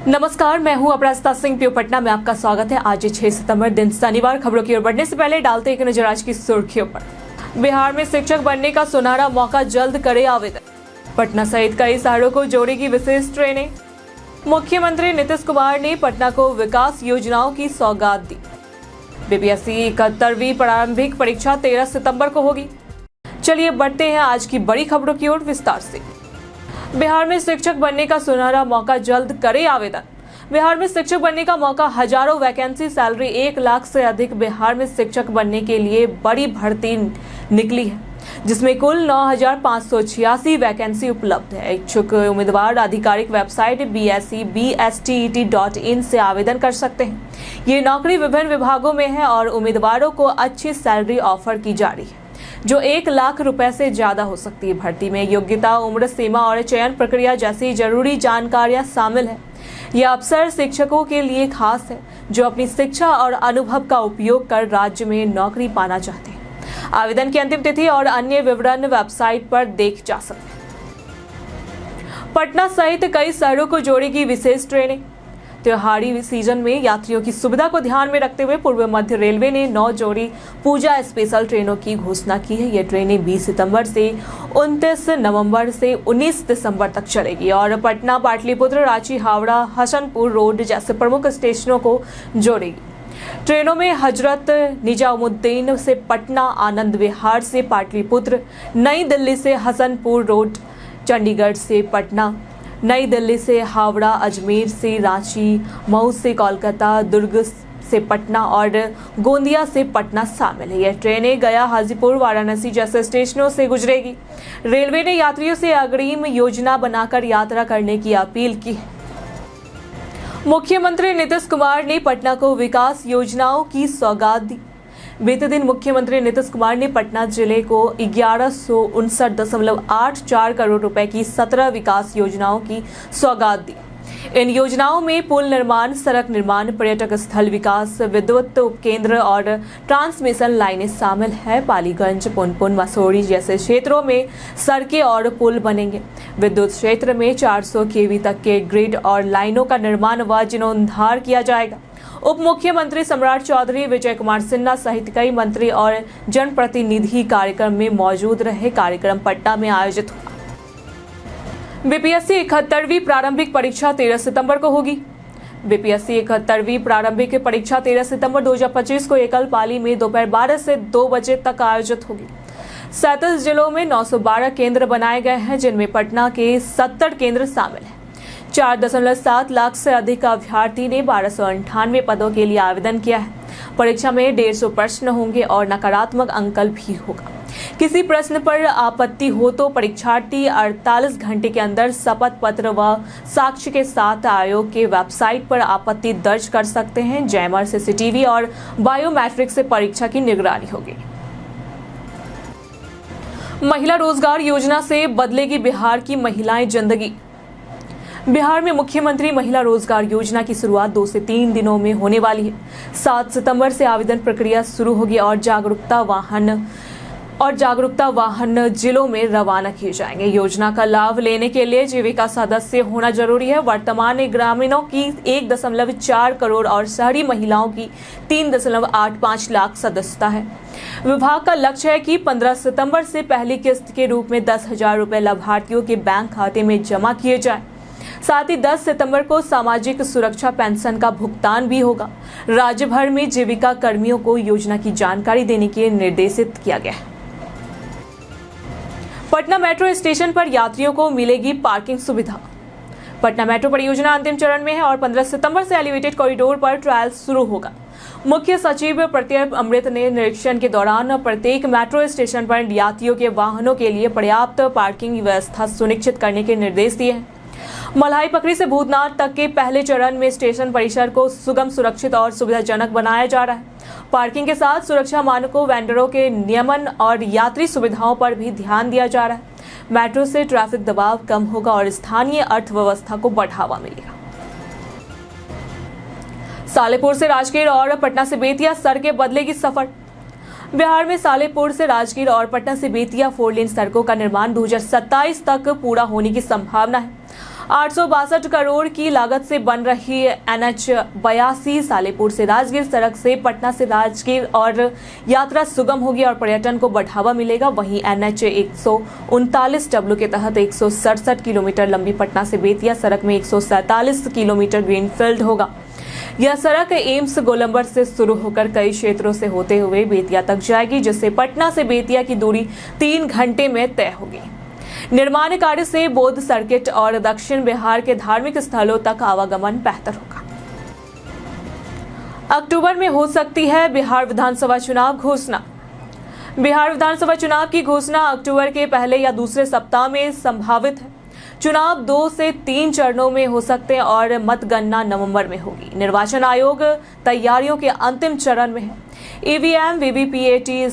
नमस्कार, मैं हूं अपराजिता सिंह। प्यो पटना में आपका स्वागत है। आज 6 सितंबर दिन शनिवार। खबरों की ओर बढ़ने से पहले डालते एक नजर आज की सुर्खियों पर। बिहार में शिक्षक बनने का सुनहरा मौका, जल्द करे आवेदन। पटना सहित कई शहरों को जोड़ेगी विशेष ट्रेनें। मुख्यमंत्री नीतीश कुमार ने पटना को विकास योजनाओं की सौगात दी। बीपीएससी 71वीं प्रारंभिक परीक्षा 13 सितंबर को होगी। चलिए बढ़ते हैं आज की बड़ी खबरों की ओर विस्तार से। बिहार में शिक्षक बनने का सुनहरा मौका, जल्द करे आवेदन। बिहार में शिक्षक बनने का मौका, हजारों वैकेंसी, सैलरी 1 लाख से अधिक। बिहार में शिक्षक बनने के लिए बड़ी भर्ती निकली है, जिसमें कुल 9,586 वैकेंसी उपलब्ध है। इच्छुक उम्मीदवार आधिकारिक वेबसाइट bsc.bstet.in से आवेदन कर सकते हैं। ये नौकरी विभिन्न विभागों में है और उम्मीदवारों को अच्छी सैलरी ऑफर की जा रही है, जो 1 लाख रुपए से ज्यादा हो सकती है। भर्ती में योग्यता, उम्र सीमा और चयन प्रक्रिया जैसी जरूरी जानकारियां शामिल है। यह अवसर शिक्षकों के लिए खास है, जो अपनी शिक्षा और अनुभव का उपयोग कर राज्य में नौकरी पाना चाहते हैं। आवेदन की अंतिम तिथि और अन्य विवरण वेबसाइट पर देख जा सकते हैं। पटना सहित कई शहरों को जोड़ेगी विशेष ट्रेनें। त्योहारी सीजन में यात्रियों की सुविधा को ध्यान में रखते हुए पूर्व मध्य रेलवे ने 9 जोड़ी पूजा स्पेशल ट्रेनों की घोषणा की है। ये ट्रेनें 20 सितंबर से 29 नवंबर से 19 दिसंबर तक चलेगी और पटना, पाटलिपुत्र, रांची, हावड़ा, हसनपुर रोड जैसे प्रमुख स्टेशनों को जोड़ेगी। ट्रेनों में हजरत निजामुद्दीन से पटना, आनंद विहार से पाटलिपुत्र, नई दिल्ली से हसनपुर रोड, चंडीगढ़ से पटना, नई दिल्ली से हावड़ा, अजमेर से रांची, मऊ से कोलकाता, दुर्ग से पटना और गोंदिया से पटना शामिल है। यह ट्रेनें गया, हाजीपुर, वाराणसी जैसे स्टेशनों से गुजरेगी। रेलवे ने यात्रियों से अग्रिम योजना बनाकर यात्रा करने की अपील की है। मुख्यमंत्री नीतीश कुमार ने पटना को विकास योजनाओं की सौगात दी। बीते दिन मुख्यमंत्री नीतीश कुमार ने पटना जिले को 1159.84 करोड़ रुपए की 17 विकास योजनाओं की सौगात दी। इन योजनाओं में पुल निर्माण, सड़क निर्माण, पर्यटक स्थल विकास, विद्युत उपकेंद्र और ट्रांसमिशन लाइनें शामिल है। पालीगंज, पुनपुन, मसौरी जैसे क्षेत्रों में सड़कें और पुल बनेंगे। विद्युत क्षेत्र में 400 kV तक के ग्रिड और लाइनों का निर्माण व जीर्णोद्धार किया जाएगा। उप मुख्यमंत्री सम्राट चौधरी, विजय कुमार सिन्हा सहित कई मंत्री और जनप्रतिनिधि कार्यक्रम में मौजूद रहे। कार्यक्रम पटना में आयोजित हुआ। बीपीएससी 71वीं प्रारंभिक परीक्षा 13 सितंबर को होगी। बीपीएससी 71वीं प्रारंभिक परीक्षा 13 सितंबर 2025 को एकल पाली में दोपहर 12 से 2 बजे तक आयोजित होगी। 37 जिलों में 912 केंद्र बनाए गए हैं, जिनमें पटना के 70 केंद्र शामिल हैं। 4.7 लाख से अधिक अभ्यर्थी ने 1298 पदों के लिए आवेदन किया है। परीक्षा में 150 प्रश्न होंगे और नकारात्मक अंकल भी होगा। किसी प्रश्न पर आपत्ति हो तो परीक्षार्थी 48 घंटे के अंदर शपथ पत्र व साक्ष्य के साथ आयोग के वेबसाइट पर आपत्ति दर्ज कर सकते हैं। जैमर, सीसीटीवी और बायोमेट्रिक से परीक्षा की निगरानी होगी। महिला रोजगार योजना से बदलेगी बिहार की महिलाएं जिंदगी। बिहार में मुख्यमंत्री महिला रोजगार योजना की शुरुआत 2 से 3 दिनों में होने वाली है। 7 सितंबर से आवेदन प्रक्रिया शुरू होगी और जागरूकता वाहन जिलों में रवाना किए जाएंगे। योजना का लाभ लेने के लिए जीविका सदस्य होना जरूरी है। वर्तमान में ग्रामीणों की 1.4 करोड़ और शहरी महिलाओं की 3.85 लाख सदस्यता है। विभाग का लक्ष्य है कि 15 सितंबर से पहली किस्त के रूप में 10,000 रुपए लाभार्थियों के बैंक खाते में जमा किए जाए। साथ ही 10 सितंबर को सामाजिक सुरक्षा पेंशन का भुगतान भी होगा। राज्य भर में जीविका कर्मियों को योजना की जानकारी देने के लिए निर्देशित किया गया है। पटना मेट्रो स्टेशन पर यात्रियों को मिलेगी पार्किंग सुविधा। पटना मेट्रो परियोजना अंतिम चरण में है और 15 सितंबर से एलिवेटेड कॉरिडोर पर ट्रायल शुरू होगा। मुख्य सचिव प्रत्यय अमृत ने निरीक्षण के दौरान प्रत्येक मेट्रो स्टेशन पर यात्रियों के वाहनों के लिए पर्याप्त पार्किंग व्यवस्था सुनिश्चित करने के निर्देश दिए हैं। मल्हाई पकड़ी से भूतनाथ तक के पहले चरण में स्टेशन परिसर को सुगम, सुरक्षित और सुविधाजनक बनाया जा रहा है। पार्किंग के साथ सुरक्षा मानकों, वेंडरों के नियमन और यात्री सुविधाओं पर भी ध्यान दिया जा रहा है। मेट्रो से ट्रैफिक दबाव कम होगा और स्थानीय अर्थव्यवस्था को बढ़ावा मिलेगा। सालेपुर से राजगीर और पटना से बेतिया सड़कें बदलेगी सफर। बिहार में सालेपुर से राजगीर और पटना से बेतिया 4 लेन सड़कों का निर्माण 2027 तक पूरा होने की संभावना है। 862 करोड़ की लागत से बन रही NH82 सालेपुर से राजगीर सड़क से पटना से राजगीर और यात्रा सुगम होगी और पर्यटन को बढ़ावा मिलेगा। वहीं NH 139W के तहत 167 किलोमीटर लंबी पटना से बेतिया सड़क में 147 किलोमीटर ग्रीनफील्ड होगा। यह सड़क एम्स गोलंबर से शुरू होकर कई क्षेत्रों से होते हुए बेतिया तक जाएगी, जिससे पटना से बेतिया की दूरी 3 घंटे में तय होगी। निर्माण कार्य से बौद्ध सर्किट और दक्षिण बिहार के धार्मिक स्थलों तक आवागमन बेहतर होगा। अक्टूबर में हो सकती है बिहार विधानसभा चुनाव घोषणा। बिहार विधानसभा चुनाव की घोषणा अक्टूबर के पहले या दूसरे सप्ताह में संभावित है। चुनाव 2 से 3 चरणों में हो सकते हैं और मतगणना नवंबर में होगी। निर्वाचन आयोग तैयारियों के अंतिम चरण में है। ईवीएम, वीवीपीएटी,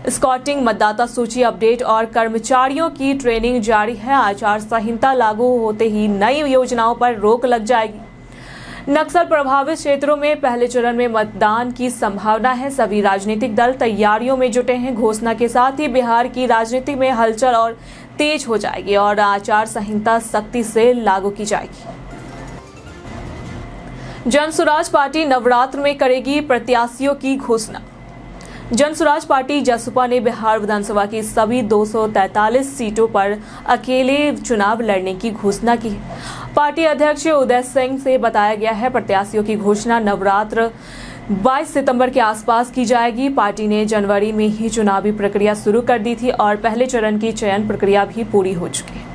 स्कॉटिंग, मतदाता सूची अपडेट और कर्मचारियों की ट्रेनिंग जारी है। आचार संहिता लागू होते ही नई योजनाओं पर रोक लग जाएगी। नक्सल प्रभावित क्षेत्रों में पहले चरण में मतदान की संभावना है। सभी राजनीतिक दल तैयारियों में जुटे हैं। घोषणा के साथ ही बिहार की राजनीति में हलचल और तेज हो जाएगी और आचार संहिता सख्ती से लागू की जाएगी। जनसुराज पार्टी नवरात्र में करेगी प्रत्याशियों की घोषणा। जनसुराज पार्टी जसपा ने बिहार विधानसभा की सभी 243 सीटों पर अकेले चुनाव लड़ने की घोषणा की है। पार्टी अध्यक्ष उदय सिंह से बताया गया है प्रत्याशियों की घोषणा नवरात्र 22 सितंबर के आसपास की जाएगी। पार्टी ने जनवरी में ही चुनावी प्रक्रिया शुरू कर दी थी और पहले चरण की चयन प्रक्रिया भी पूरी हो चुकी है।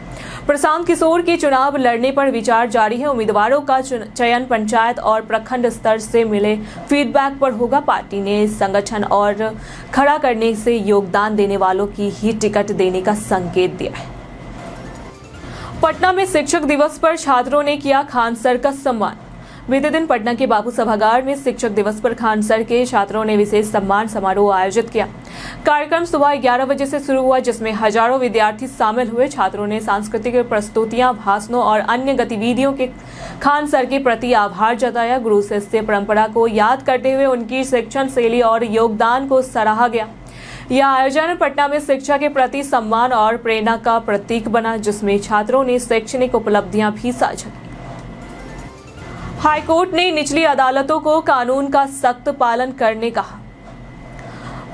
प्रशांत किशोर के चुनाव लड़ने पर विचार जारी है। उम्मीदवारों का चयन पंचायत और प्रखंड स्तर से मिले फीडबैक पर होगा। पार्टी ने संगठन और खड़ा करने से योगदान देने वालों की ही टिकट देने का संकेत दिया है। पटना में शिक्षक दिवस पर छात्रों ने किया खान सर का सम्मान। बीते दिन पटना के बापू सभागार में शिक्षक दिवस पर खान सर के छात्रों ने विशेष सम्मान समारोह आयोजित किया। कार्यक्रम सुबह 11 बजे से शुरू हुआ, जिसमें हजारों विद्यार्थी शामिल हुए। छात्रों ने सांस्कृतिक प्रस्तुतियां, भाषणों और अन्य गतिविधियों के खान सर के प्रति आभार जताया। गुरु शिष्य परंपरा को याद करते हुए उनकी शिक्षण शैली और योगदान को सराहा गया। यह आयोजन पटना में शिक्षा के प्रति सम्मान और प्रेरणा का प्रतीक बना, जिसमें छात्रों ने शैक्षणिक उपलब्धियां भी साझा की। हाईकोर्ट ने निचली अदालतों को कानून का सख्त पालन करने कहा।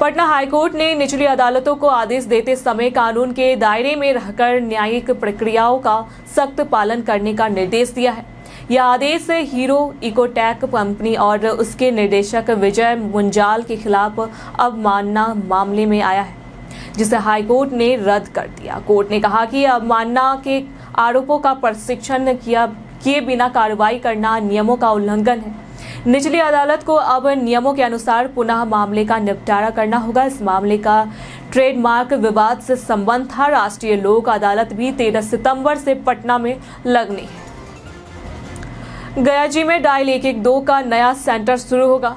पटना हाईकोर्ट ने निचली अदालतों को आदेश देते समय कानून के दायरे में रहकर न्यायिक प्रक्रियाओं का सख्त पालन करने का निर्देश दिया है। यह आदेश हीरो इकोटेक कंपनी और उसके निदेशक विजय मुंजाल के खिलाफ अवमानना मामले में आया है, जिसे हाईकोर्ट ने रद्द कर दिया। कोर्ट ने कहा कि अवमानना के आरोपों का प्रशिक्षण किए बिना कार्रवाई करना नियमों का उल्लंघन है। निचली अदालत को अब नियमों के अनुसार पुनः मामले का निपटारा करना होगा। इस मामले का ट्रेडमार्क विवाद से संबंध था। राष्ट्रीय लोक अदालत भी 13 सितंबर से पटना में लगनी है। गया जी में डायल 112 का नया सेंटर शुरू होगा।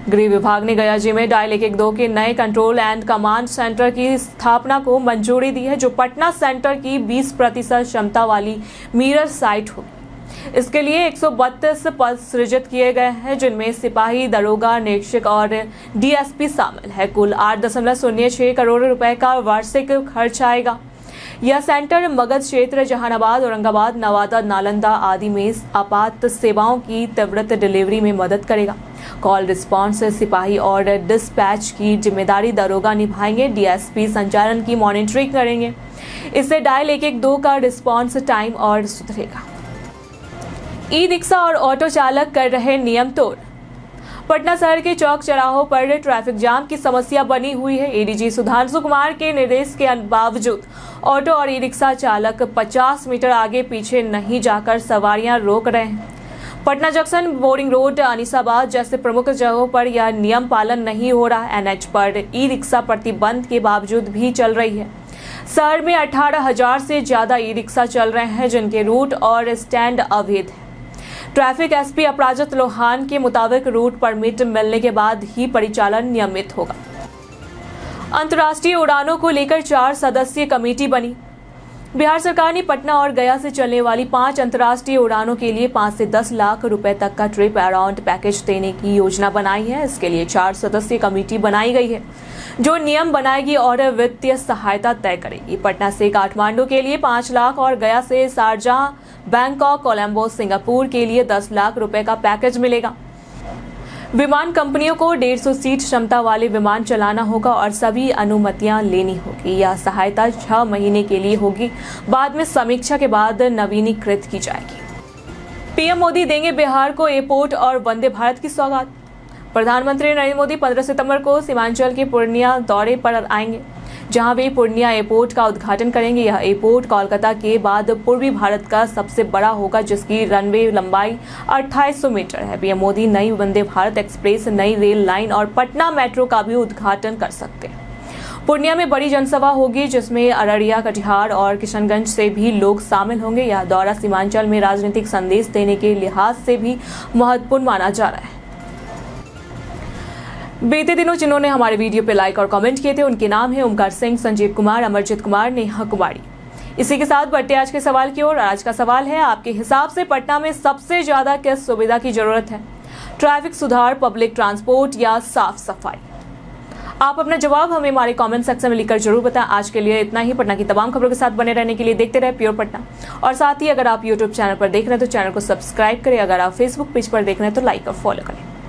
गृह विभाग ने गया जी में डायल 112 के नए कंट्रोल एंड कमांड सेंटर की स्थापना को मंजूरी दी है, जो पटना सेंटर की 20% क्षमता वाली मिरर साइट होगी। इसके लिए 132 पद सृजित किए गए हैं, जिनमें सिपाही, दरोगा, निरीक्षक और डीएसपी शामिल है। कुल 8.06 करोड़ रुपए का वार्षिक खर्च आएगा। यह सेंटर मगध क्षेत्र, जहानाबाद, औरंगाबाद, नवादा, नालंदा आदि में आपात सेवाओं की त्वरित डिलीवरी में मदद करेगा। कॉल रिस्पांस सिपाही और डिस्पैच की जिम्मेदारी दरोगा निभाएंगे। डीएसपी संचालन की मॉनिटरिंग करेंगे। इससे डायल 112 का रिस्पांस टाइम और सुधरेगा। ई रिक्शा और ऑटो चालक कर रहे नियम तोड़। पटना शहर के चौक चौराहों पर ट्रैफिक जाम की समस्या बनी हुई है। एडीजी सुधांशु कुमार के निर्देश के बावजूद ऑटो और ई रिक्शा चालक 50 मीटर आगे पीछे नहीं जाकर सवारियां रोक रहे हैं। Patna junction, boring road, Anisabad जैसे प्रमुख जगहों पर यह नियम पालन नहीं हो रहा। एनएच पर ई रिक्शा प्रतिबंध के बावजूद भी चल रही है। शहर में 18,000 से ज्यादा ई रिक्शा चल रहे हैं, जिनके रूट और स्टैंड अवैध है। ट्रैफिक एसपी अपराजित लोहान के मुताबिक रूट परमिट मिलने के बाद ही परिचालन नियमित होगा। अंतर्राष्ट्रीय उड़ानों को लेकर 4 सदस्यीय कमेटी बनी। बिहार सरकार ने पटना और गया से चलने वाली 5 अंतर्राष्ट्रीय उड़ानों के लिए 5 से 10 लाख रुपए तक का ट्रिप अराउंड पैकेज देने की योजना बनाई है। इसके लिए 4 सदस्यीय कमेटी बनाई गई है, जो नियम बनाएगी और वित्तीय सहायता तय करेगी। पटना से काठमांडू के लिए 5 लाख और गया से शारजाह बैंकॉक, कोलंबो, सिंगापुर के लिए 10 लाख रुपए का पैकेज मिलेगा। विमान कंपनियों को 150 सीट क्षमता वाले विमान चलाना होगा और सभी अनुमतियां लेनी होगी। यह सहायता 6 महीने के लिए होगी, बाद में समीक्षा के बाद नवीनीकृत की जाएगी। पीएम मोदी देंगे बिहार को एयरपोर्ट और वंदे भारत की सौगात। प्रधानमंत्री नरेंद्र मोदी 15 सितंबर को सीमांचल के पूर्णिया दौरे पर आएंगे, जहां वे पूर्णिया एयरपोर्ट का उद्घाटन करेंगे। यह एयरपोर्ट कोलकाता के बाद पूर्वी भारत का सबसे बड़ा होगा, जिसकी रनवे लंबाई 2800 मीटर है। पीएम मोदी नई वंदे भारत एक्सप्रेस, नई रेल लाइन और पटना मेट्रो का भी उद्घाटन कर सकते हैं। पूर्णिया में बड़ी जनसभा होगी, जिसमें अररिया, कटिहार और किशनगंज से भी लोग शामिल होंगे। यह दौरा सीमांचल में राजनीतिक संदेश देने के लिहाज से भी महत्वपूर्ण माना जा रहा है। बीते दिनों जिन्होंने हमारे वीडियो पे लाइक और कमेंट किए थे, उनके नाम है ओमकार सिंह, संजीव कुमार, अमरजीत कुमार, नेहा कुमारी। इसी के साथ बढ़ते आज के सवाल की ओर। आज का सवाल है, आपके हिसाब से पटना में सबसे ज्यादा किस सुविधा की जरूरत है? ट्रैफिक सुधार, पब्लिक ट्रांसपोर्ट या साफ सफाई? आप अपना जवाब हमें हमारे कमेंट सेक्शन में लिखकर जरूर बताएं। आज के लिए इतना ही। पटना की तमाम खबरों के साथ बने रहने के लिए देखते रहे प्योर पटना। और साथ ही अगर आप यूट्यूब चैनल पर देख रहे हैं तो चैनल को सब्सक्राइब करें। अगर आप फेसबुक पेज पर देख रहे हैं तो लाइक और फॉलो करें।